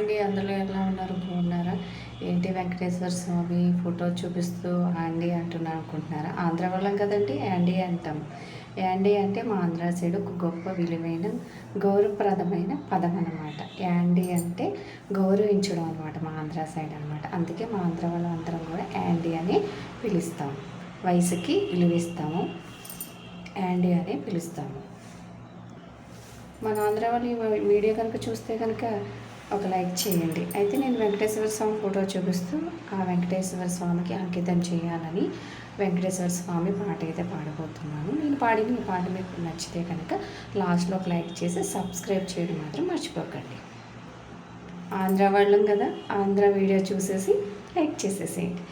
అండి, అందులో ఎలా ఉన్నారు? బాగున్నారా? ఏంటి వెంకటేశ్వర స్వామి ఫోటో చూపిస్తూ యాండీ అంటున్నా అనుకుంటున్నారా? ఆంధ్ర వాళ్ళం కదండి, యాండీ అంటాం. యాండీ అంటే మా ఆంధ్ర సైడ్ ఒక గొప్ప విలువైన గౌరవప్రదమైన పదం అనమాట. యాండీ అంటే గౌరవించడం అనమాట, మా ఆంధ్ర సైడ్ అనమాట. అందుకే మా ఆంధ్ర వాళ్ళందరం కూడా యాండీ అని పిలుస్తాం. వయసుకి విలువిస్తాము, యాండీ అని పిలుస్తాము. మన ఆంధ్ర వాళ్ళు ఈ వీడియో కనుక చూస్తే కనుక ఒక లైక్ చేయండి. అయితే నేను వెంకటేశ్వర స్వామి ఫోటో చూపిస్తూ ఆ వెంకటేశ్వర స్వామికి అంకితం చేయాలని వెంకటేశ్వర స్వామి పాట అయితే పాడబోతున్నాను. నేను పాడిన ఈ పాట మీకు నచ్చితే కనుక లాస్ట్లో ఒక లైక్ చేసి సబ్స్క్రైబ్ చేయడం మాత్రం మర్చిపోకండి. ఆంధ్ర వాళ్ళం కదా, ఆంధ్ర వీడియో చూసేసి లైక్ చేసేసేయండి.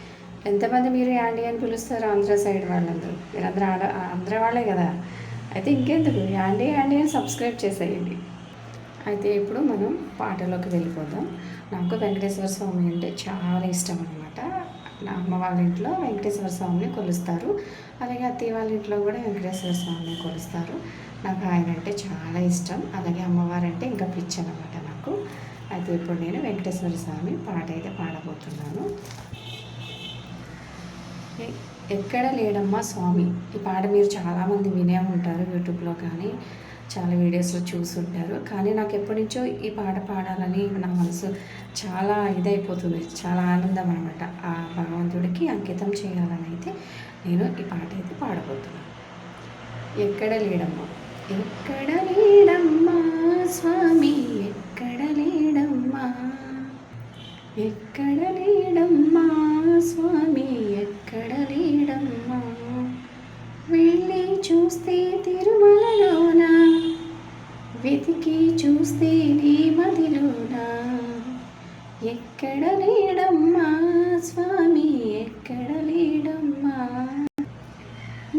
ఎంతమంది మీరు యాండీ అని పిలుస్తారు? ఆంధ్ర సైడ్ వాళ్ళందరూ మీరందరూ ఆంధ్ర వాళ్ళే కదా. అయితే ఇంకెందుకు, యాండీ యాండీ అని సబ్స్క్రైబ్ చేసేయండి. అయితే ఇప్పుడు మనం పాటలోకి వెళ్ళిపోదాం. నాకు వెంకటేశ్వర స్వామి అంటే చాలా ఇష్టం అనమాట. నా అమ్మ వాళ్ళ ఇంట్లో వెంకటేశ్వర స్వామిని కొలుస్తారు, అలాగే అత్తయ్య వాళ్ళ ఇంట్లో కూడా వెంకటేశ్వర స్వామిని కొలుస్తారు. నాకు ఆయన అంటే చాలా ఇష్టం, అలాగే అమ్మవారంటే ఇంకా పిచ్చి అనమాట నాకు. అయితే ఇప్పుడు నేను వెంకటేశ్వర స్వామి పాట అయితే పాడబోతున్నాను. ఎక్కడ లేడమ్మా స్వామి. ఈ పాట మీరు చాలామంది వినే ఉంటారు, యూట్యూబ్లో కానీ చాలా వీడియోస్లో చూసుంటారు. కానీ నాకు ఎప్పటి నుంచో ఈ పాట పాడాలని నా మనసు చాలా ఇదైపోతుంది, చాలా ఆనందం అనమాట. ఆ భగవంతుడికి అంకితం చేయాలని అయితే నేను ఈ పాట అయితే పాడబోతున్నాను. ఎక్కడ లేడమ్మా, ఎక్కడ లేడమ్మా స్వామి, ఎక్కడ లేడమ్మా, ఎక్కడ లేడమ్మా స్వామి, ఎక్కడ లేడమ్మా. వెళ్ళి చూస్తే తిరుమలలోన, వెతికి చూస్తే నీ మదిలోన, ఎక్కడ లేడమ్మా స్వామి, ఎక్కడ లేడమ్మా.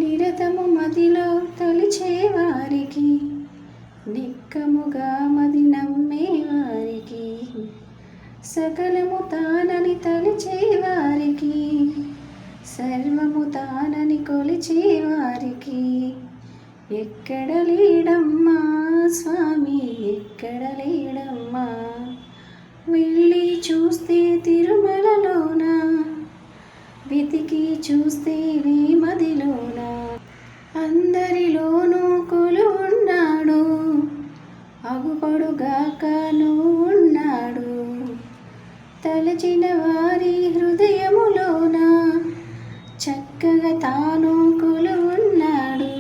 నిరతము మదిలో తలిచే వారికి, నిక్కముగా మది నమ్మే వారికి, సకలము తానని తలిచే వారికి, సర్వము తానని కొలిచే వారికి, ఎక్కడ లేడమ్మా స్వామి, ఎక్కడ లేడమ్మా. వెళ్ళి చూస్తే తిరుమలలోన, వెతికి చూస్తే నీ మదిలోన, అందరిలోనూ కొలువున్నాడు, అగుపడుగాక నువ్వు ఉన్నాడు, తలచిన వారి హృదయములోన చక్కగా తాను కొలువున్నాడు.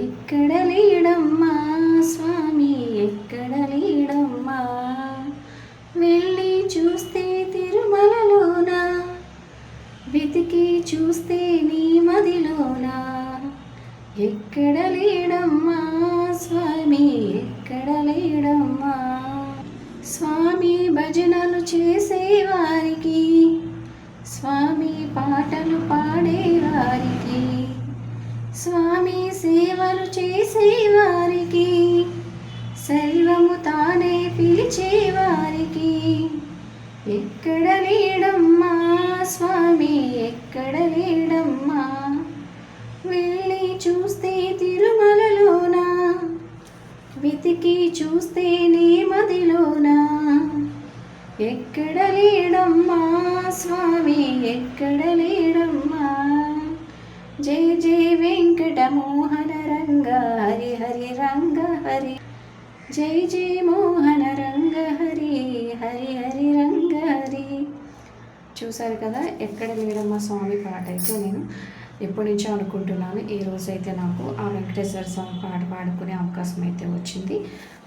ఎక్కడ లేడమ్మా స్వామి, ఎక్కడ లేడమ్మా. వెళ్ళి చూస్తే తిరుమలలోన, వెతికి చూస్తే నీ మదిలోన, ఎక్కడ లేడమ్మా స్వామి, ఎక్కడ లేడమ్మా. స్వామి భజనలు చేసేవారికి, స్వామి పాటలు పాడేవారికి, స్వామి సేవలు చేసేవారికి, సర్వము తానే పిలిచేవారికి, ఎక్కడ లేడమ్మా స్వామి, ఎక్కడ లేడమ్మా. వెళ్ళి చూస్తే తిరుమలలోన, వెతికి చూస్తే నీ మదిలోన, ఎక్కడ లేడమ్మా స్వామి, ఎక్కడ లేడమ్మా. జయ జయ వెంకట మోహన రంగ హరి హరి రంగ హరి, జయ జయ మోహన రంగ హరి హరి హరి రంగ హరి. చూసారు కదా, ఎక్కడ లేడమ్మా స్వామి పాట అయితే నేను ఎప్పటి నుంచో అనుకుంటున్నాను. ఈ రోజు అయితే నాకు ఆ వెంకటేశ్వర స్వామి పాట పాడుకునే అవకాశం అయితే వచ్చింది.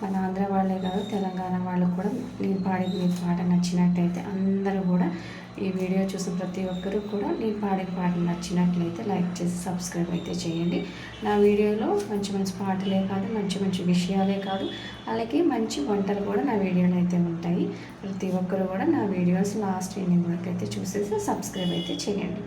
మన ఆంధ్ర వాళ్ళే కాదు, తెలంగాణ వాళ్ళకు కూడా నేను పాడిన మీ పాట నచ్చినట్టయితే అందరూ కూడా ఈ వీడియో చూసిన ప్రతి ఒక్కరూ కూడా నేను పాడిన పాట నచ్చినట్లయితే లైక్ చేసి సబ్స్క్రైబ్ అయితే చేయండి. నా వీడియోలో మంచి మంచి పాటలే కాదు, మంచి మంచి విషయాలే కాదు, అలాగే మంచి వంటలు కూడా నా వీడియోలో అయితే ఉంటాయి. ప్రతి ఒక్కరు కూడా నా వీడియోస్ లాస్ట్ ఎండింగ్ వరకు అయితే చూసేసి సబ్స్క్రైబ్ అయితే చేయండి.